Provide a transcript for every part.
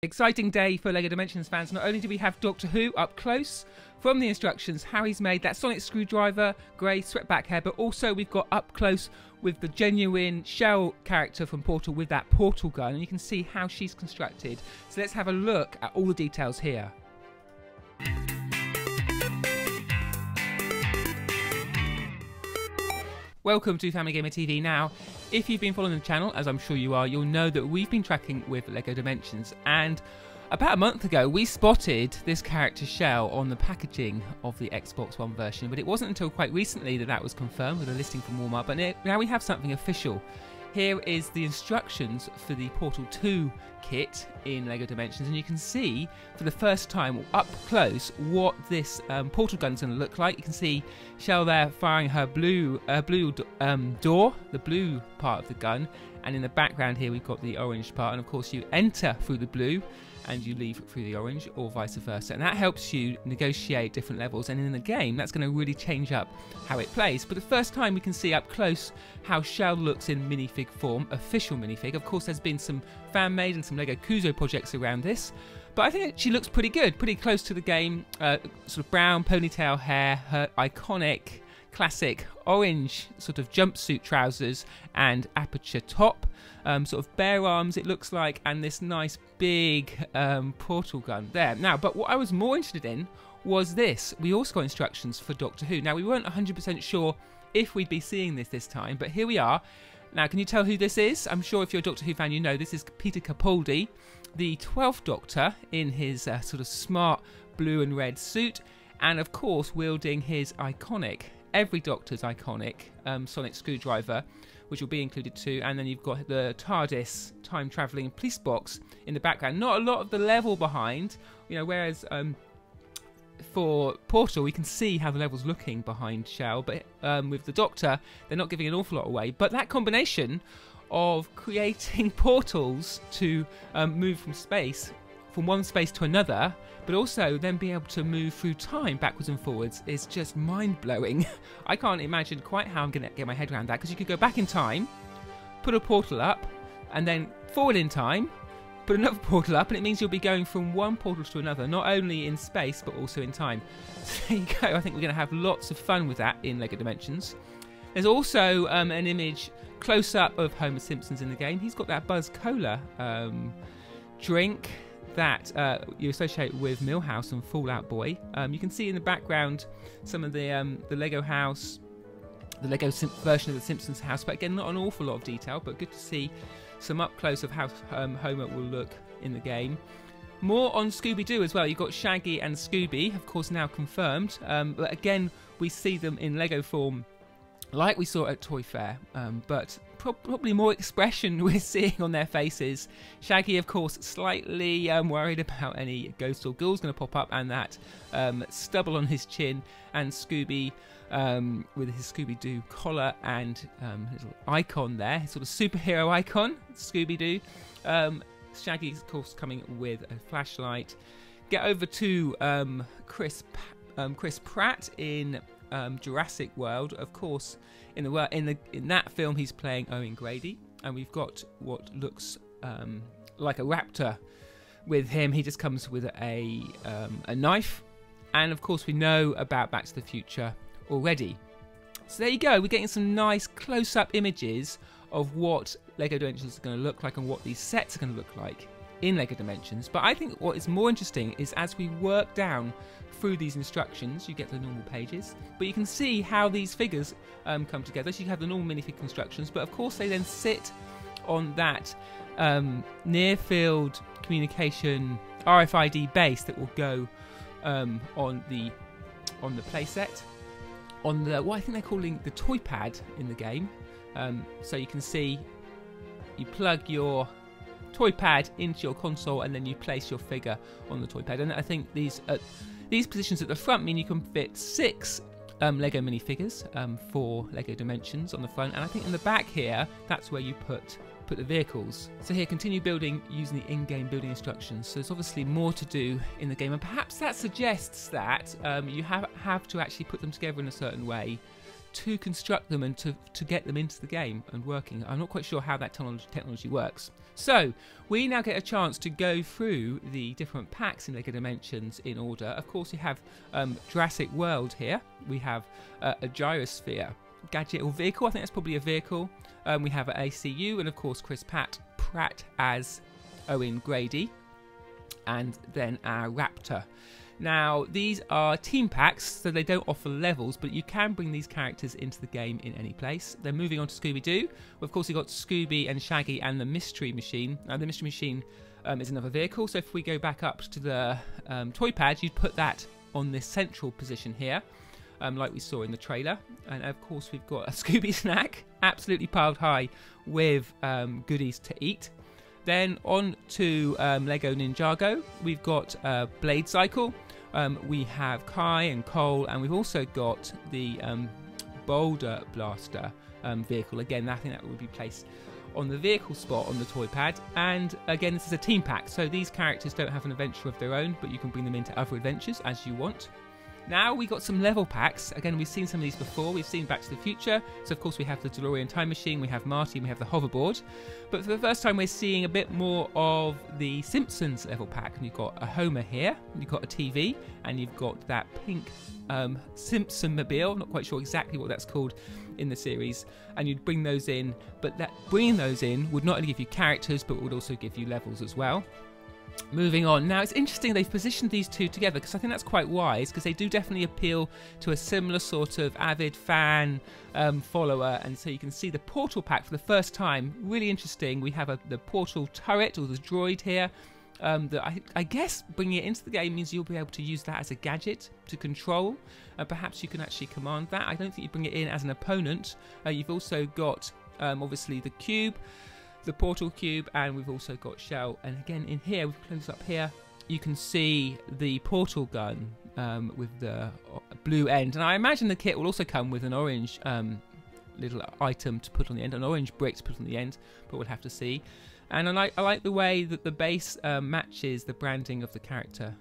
Exciting day for LEGO Dimensions fans. Not only do we have Doctor Who up close from the instructions, how he's made that sonic screwdriver, grey swept back hair, but also we've got up close with the genuine Chell character from Portal with that portal gun, and you can see how she's constructed. So let's have a look at all the details here. Welcome to Family Gamer TV. Now, if you've been following the channel, as I'm sure you are, you'll know that we've been tracking with LEGO Dimensions, and about a month ago we spotted this character Chell on the packaging of the Xbox One version, but it wasn't until quite recently that that was confirmed with a listing from Walmart. But now we have something official. Here is the instructions for the Portal 2 kit in LEGO Dimensions, and you can see for the first time up close what this portal gun is going to look like. You can see Chell there firing her blue door, the blue part of the gun, and in the background here we've got the orange part, and of course you enter through the blue and you leave through the orange, or vice versa, and that helps you negotiate different levels, and in the game that's going to really change up how it plays. For the first time we can see up close how Chell looks in minifig form, official minifig. Of course there's been some fan-made and some LEGO Kuzo projects around this, but I think she looks pretty good, pretty close to the game. Sort of brown ponytail hair, her iconic classic orange sort of jumpsuit trousers and aperture top, sort of bare arms it looks like, and this nice big portal gun there. Now, but what I was more interested in was this. We also got instructions for Doctor Who. Now, we weren't 100% sure if we'd be seeing this time, but here we are. Now, can you tell who this is? I'm sure if you're a Doctor Who fan, you know this is Peter Capaldi, the 12th Doctor, in his sort of smart blue and red suit, and of course wielding his iconic, every Doctor's iconic sonic screwdriver, which will be included too. And then you've got the Tardis time-travelling police box in the background. Not a lot of the level behind, you know, whereas for Portal we can see how the level's looking behind Chell, but with the Doctor they're not giving an awful lot away. But that combination of creating portals to move from one space to another, but also then being able to move through time backwards and forwards is just mind-blowing. I can't imagine quite how I'm going to get my head around that, because you could go back in time, put a portal up, and then forward in time, put another portal up, and it means you'll be going from one portal to another, not only in space but also in time. So there you go. I think we're going to have lots of fun with that in LEGO Dimensions. There's also an image close-up of Homer Simpson's in the game. He's got that Buzz Cola drink that you associate with Milhouse and Fallout Boy. You can see in the background some of the Lego house, the Lego version of the Simpsons house, but again not an awful lot of detail, but good to see some up close of how Homer will look in the game. More on Scooby-Doo as well. You've got Shaggy and Scooby, of course now confirmed, but again we see them in Lego form like we saw at Toy Fair, but probably more expression we're seeing on their faces. Shaggy, of course, slightly worried about any ghosts or ghouls going to pop up, and that stubble on his chin, and Scooby with his Scooby-Doo collar and little icon there, his sort of superhero icon, Scooby-Doo. Shaggy, of course, coming with a flashlight. Get over to Chris Pratt in Jurassic World. Of course, in that film he's playing Owen Grady, and we've got what looks like a raptor with him. He just comes with a knife, and of course we know about Back to the Future already. So there you go, we're getting some nice close-up images of what LEGO Dimensions is going to look like and what these sets are going to look like in LEGO Dimensions. But I think what is more interesting is as we work down through these instructions, you get the normal pages, but you can see how these figures come together. So you have the normal minifig constructions, but of course they then sit on that near-field communication RFID base that will go on the playset, on the what I think they're calling the toy pad in the game. So you can see you plug your toy pad into your console and then you place your figure on the toy pad, and I think these positions at the front mean you can fit 6 Lego minifigures for LEGO Dimensions on the front, and I think in the back here that's where you put the vehicles. So here, continue building using the in-game building instructions. So there's obviously more to do in the game, and perhaps that suggests that you have to actually put them together in a certain way to construct them and to get them into the game and working. I'm not quite sure how that technology works. So we now get a chance to go through the different packs in LEGO Dimensions in order. Of course, we have Jurassic World here. We have a Gyrosphere gadget or vehicle. I think that's probably a vehicle. We have an ACU, and of course Chris Pratt as Owen Grady, and then our Raptor. Now, these are team packs, so they don't offer levels, but you can bring these characters into the game in any place. Then moving on to Scooby-Doo. Of course, you've got Scooby and Shaggy and the Mystery Machine. Now, the Mystery Machine is another vehicle, so if we go back up to the toy pad, you'd put that on this central position here, like we saw in the trailer. And of course, we've got a Scooby snack, absolutely piled high with goodies to eat. Then on to LEGO NinjaGo. We've got Blade Cycle. We have Kai and Cole, and we've also got the Boulder Blaster vehicle. Again, I think that would be placed on the vehicle spot on the toy pad. And again, this is a team pack, so these characters don't have an adventure of their own, but you can bring them into other adventures as you want. Now we got some level packs. Again, we've seen some of these before. We've seen Back to the Future. So of course we have the DeLorean Time Machine, we have Marty, and we have the Hoverboard. But for the first time we're seeing a bit more of the Simpsons level pack. And you've got a Homer here, you've got a TV, and you've got that pink Simpson-mobile. Not quite sure exactly what that's called in the series. And you'd bring those in, but bringing those in would not only give you characters, but would also give you levels as well. Moving on. Now, it's interesting they've positioned these two together, because I think that's quite wise, because they do definitely appeal to a similar sort of avid fan follower. And so you can see the Portal pack for the first time. Really interesting. We have the Portal turret, or the Droid here. That I guess bringing it into the game means you'll be able to use that as a gadget to control. Perhaps you can actually command that. I don't think you bring it in as an opponent. You've also got obviously the cube, the Portal cube, and we've also got Chell. And again, in here, we've closed up here, you can see the Portal gun with the blue end. And I imagine the kit will also come with an orange little item to put on the end, an orange brick to put on the end, but we'll have to see. And I like the way that the base matches the branding of the character,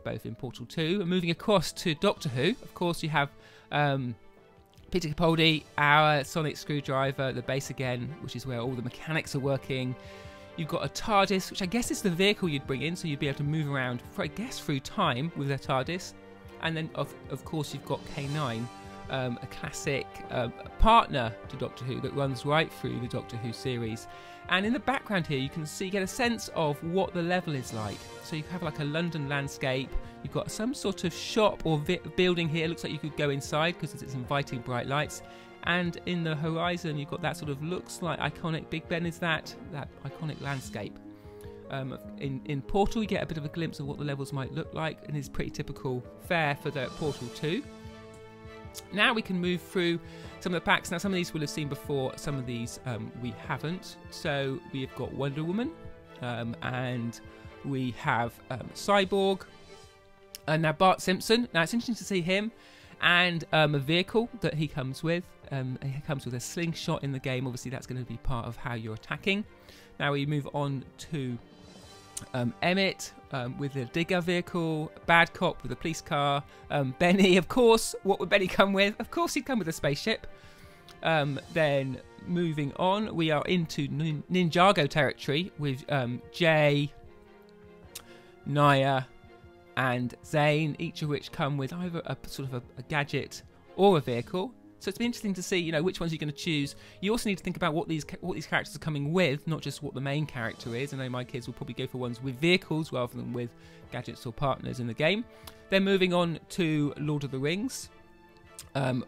both in Portal 2. And moving across to Doctor Who, of course, you have Peter Capaldi, our sonic screwdriver, the base again, which is where all the mechanics are working. You've got a Tardis, which I guess is the vehicle you'd bring in, so you'd be able to move around, I guess, through time with a Tardis. And then, of course, you've got K9, a classic partner to Doctor Who that runs right through the Doctor Who series. And in the background here, you can get a sense of what the level is like. So you have like a London landscape. You've got some sort of shop or building here. It looks like you could go inside because it's inviting bright lights. And in the horizon, you've got that sort of looks like iconic Big Ben is that iconic landscape. In Portal, you get a bit of a glimpse of what the levels might look like, and it's pretty typical fare for the Portal 2. Now we can move through some of the packs. Now some of these we'll have seen before, some of these we haven't. So we've got Wonder Woman, and we have Cyborg, and now Bart Simpson. Now it's interesting to see him and a vehicle that he comes with. He comes with a slingshot in the game. Obviously that's going to be part of how you're attacking. Now we move on to Emmet with a digger vehicle, Bad Cop with a police car, Benny, of course. What would Benny come with? Of course he'd come with a spaceship. Then moving on, we are into NinjaGo territory with Jay, Naya and Zane, each of which come with either a sort of a gadget or a vehicle. So it's been interesting to see, which ones you're going to choose. You also need to think about what these characters are coming with, not just what the main character is. I know my kids will probably go for ones with vehicles rather than with gadgets or partners in the game. Then moving on to Lord of the Rings,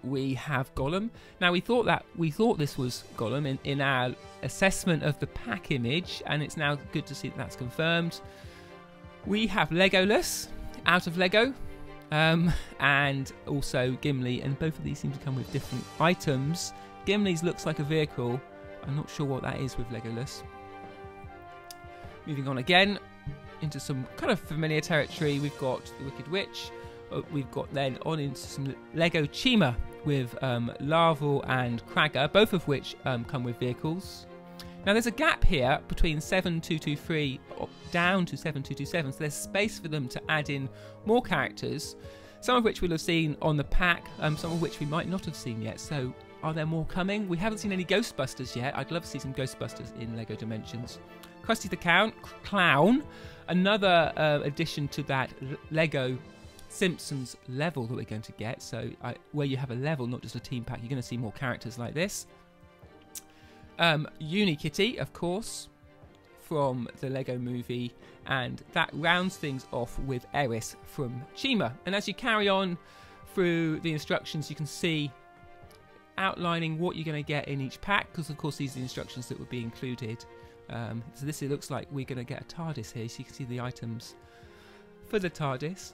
we have Gollum. Now we thought this was Gollum in our assessment of the pack image, and it's now good to see that that's confirmed. We have Legolas out of Lego. And also Gimli, and both of these seem to come with different items. Gimli's looks like a vehicle. I'm not sure what that is with Legolas. Moving on again into some kind of familiar territory, we've got the Wicked Witch. We've got then on into some Lego Chima with Larval and Cragger, both of which come with vehicles. Now there's a gap here between 7223 down to 7227, so there's space for them to add in more characters. some of which we'll have seen on the pack, some of which we might not have seen yet. So are there more coming? We haven't seen any Ghostbusters yet. I'd love to see some Ghostbusters in LEGO Dimensions. Krusty the Clown, another addition to that LEGO Simpsons level that we're going to get. So where you have a level, not just a team pack, you're going to see more characters like this. Unikitty, of course, from the LEGO movie, and that rounds things off with Eris from Chima. And as you carry on through the instructions, you can see outlining what you're going to get in each pack, because of course these are the instructions that would be included. So this, it looks like we're going to get a Tardis here, so you can see the items for the Tardis.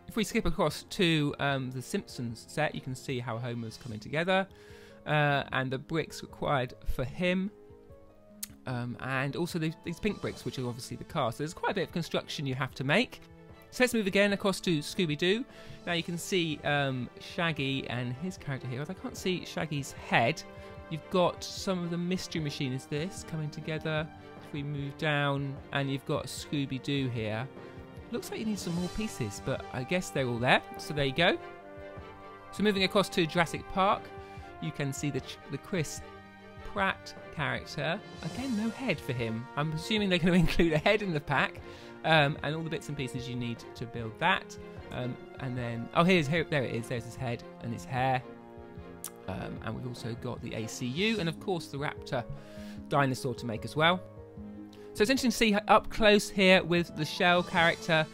If we skip across to the Simpsons set, you can see how Homer's coming together, and the bricks required for him, and also these pink bricks, which are obviously the car. So there's quite a bit of construction you have to make. So let's move again across to Scooby-Doo. Now you can see Shaggy and his character here. I can't see Shaggy's head. You've got some of the Mystery Machine is this coming together. If we move down, and you've got Scooby-Doo here. Looks like you need some more pieces, but I guess they're all there. So there you go. So moving across to Jurassic Park, you can see the Chris Pratt character. Again, no head for him. I'm assuming they're going to include a head in the pack, and all the bits and pieces you need to build that. And then, oh, there it is. There's his head and his hair. And we've also got the ACU, and of course the Raptor dinosaur to make as well. So it's interesting to see up close here with the Chell character.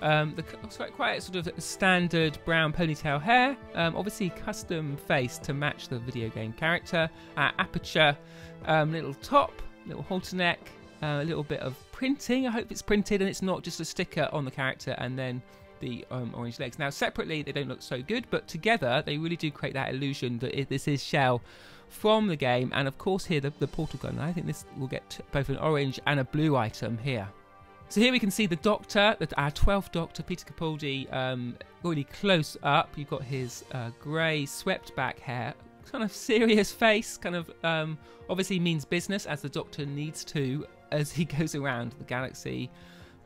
Looks like quite a sort of standard brown ponytail hair. Obviously custom face to match the video game character. Aperture, little top, little halter neck, a little bit of printing. I hope it's printed and it's not just a sticker on the character, and then the orange legs. Now separately they don't look so good, but together they really do create that illusion that this is Chell from the game. And of course here the portal gun. I think this will get both an orange and a blue item here. So here we can see the Doctor, our 12th Doctor, Peter Capaldi, really close up. You've got his grey swept back hair, kind of serious face, kind of obviously means business, as the Doctor needs to as he goes around the galaxy.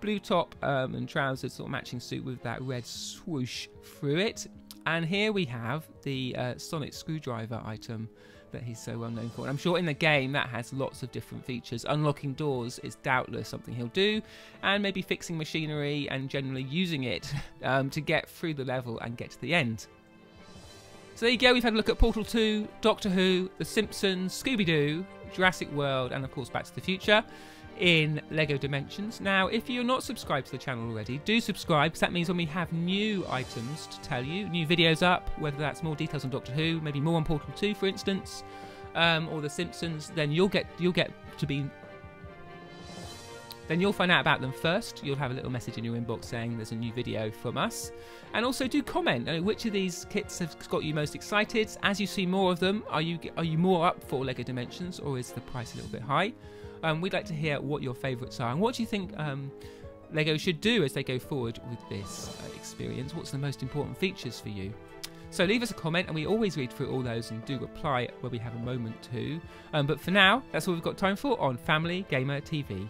Blue top and trousers, sort of matching suit with that red swoosh through it. And here we have the sonic screwdriver item that he's so well known for. And I'm sure in the game that has lots of different features. Unlocking doors is doubtless something he'll do, and maybe fixing machinery and generally using it to get through the level and get to the end. So there you go, we've had a look at Portal 2, Doctor Who, The Simpsons, Scooby-Doo, Jurassic World, and of course Back to the Future in LEGO Dimensions. Now, if you're not subscribed to the channel already, do subscribe, because that means when we have new items to tell you, new videos up, whether that's more details on Doctor Who, maybe more on Portal 2 for instance, or The Simpsons, then you'll find out about them first. You'll have a little message in your inbox saying there's a new video from us. And also do comment which of these kits have got you most excited. As you see more of them, are you more up for LEGO Dimensions, or is the price a little bit high? We'd like to hear what your favourites are, and what do you think LEGO should do as they go forward with this experience. What's the most important features for you? So leave us a comment, and we always read through all those and do reply where we have a moment to. But for now, that's all we've got time for on Family Gamer TV.